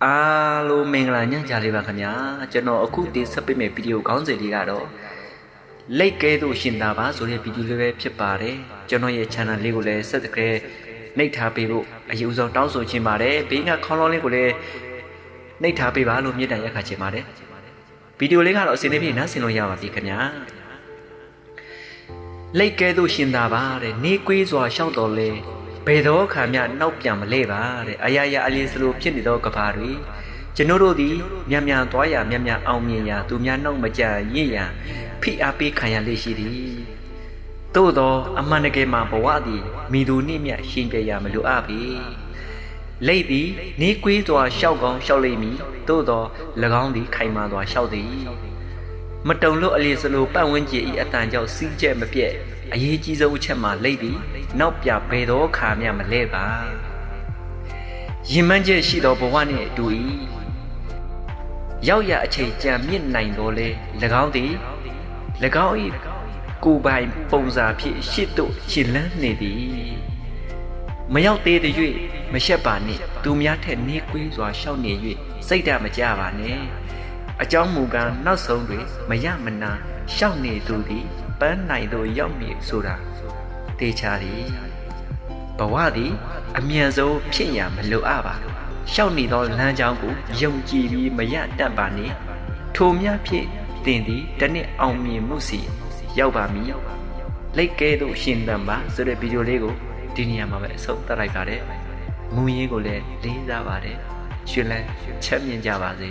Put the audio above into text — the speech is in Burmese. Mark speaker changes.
Speaker 1: အားလုံးမင်္ဂလာညချလေးပါခင်ဗျာကျွန်တော်အခုတင်ဆက်ပေးမယ့်ဗီဒီယိုခေါင်းစဉ်လေးကတော့လိတ်ကဲသို့ရှင်သာပါဆိုတဲ့ဗီဒီယိုလေးပဲဖြစ်ပါတယ်ကျွန်တော်ရဲ့ channel လေးကိုလည်း subscribe နှိပ်ထားပေးဖို့အယူဆောင်တောင်းဆိုချင်ပါတယ်ဘေးကခေါင်းလောင်းလေးကိုလည်းနှိပ်ထားပေးပါလို့မြစ်တမ်းရက်ခါချင်ပါတယ်ဗီဒီယိုလေးကတော့အစီအစဉ်ဖြင့်နားဆင်လို့ရပါပြီခင်ဗျာလိတ်ကဲသို့ရှင်သာပါတဲ့နေကွေးစွာရှောက်တော်လဲဘယ်တော့ခါမျှနောက်ပြန်မလဲပါတဲ့အရာရာအလီစလိုဖြစ်နေသောကဘာတွေကျွန်တော်တို့သည်မြန်မြန်သွားရမြန်မြန်အောင်မြင်ရာသူများနှောက်မကြရင့်ရန်ဖိအားပေးခံရလေရှိသည်သို့သောအမှန်တကယ်မှာဘဝသည်မိသူနှင့်မြရှင်ပြရမလိုအပ်ပြီလိတ်သည်နေကွေးစွာရှောက်ကောင်းရှောက်လိမ့်မည်သို့သော၎င်းသည်ခိုင်မာစွာရှောက်သည်မတုံလို့အလီစလိုပတ်ဝန်းကျင်ဤအတန်ကြောင့်စီးကျက်မပြက်အရေးကြီးဆုံးအချက်မှာလိတ်ပြီးနောက်ပြဘယ်တော့ခါမျှမလဲပါရင်မှန်းချက်ရှိသောဘဝနှင့်အတူ၏ရောက်ရအချိန်ကြံမြင့်နိုင်တော်လဲ၎င်းသည်၎င်း၏ကိုယ်ပိုင်ပုံစာဖြင့်ရှစ်တို့ရှင်းလန်းနေသည်မရောက်သေးသည်၍မရှက်ပါနှင့်သူများထက်နေကွေးစွာရှောက်နေ၍စိတ်ဓာတ်မကြပါနဲ့အကြောင်းမူကားနောက်ဆုံးတွင်မရမနာရှောက်နေသူသည်ပန်းနိုင်သို့ရောက်မည်ဆိုတာတေချာသည်ဘဝသည်အမြန်ဆုံးဖြစ်ရမလိုအပ်ပါရှောက်နေသောလမ်းကြောင်းကိုယုံကြည်ပြီးမရတတ်ပါနှင့်ထိုမြဖြင့်တင်သည်တနေ့အောင်မြင်မှုစီရောက်ပါမည်လိတ်ကဲသို့ရှင်သန်ပါဆိုတဲ့ဗီဒီယိုလေးကိုဒီနေရာမှာပဲအဆုံးသတ်လိုက်ပါတယ်မူရင်းကိုလည်းလေးစားပါတယ်ရှင်လန်းချက်မြင်ကြပါစေ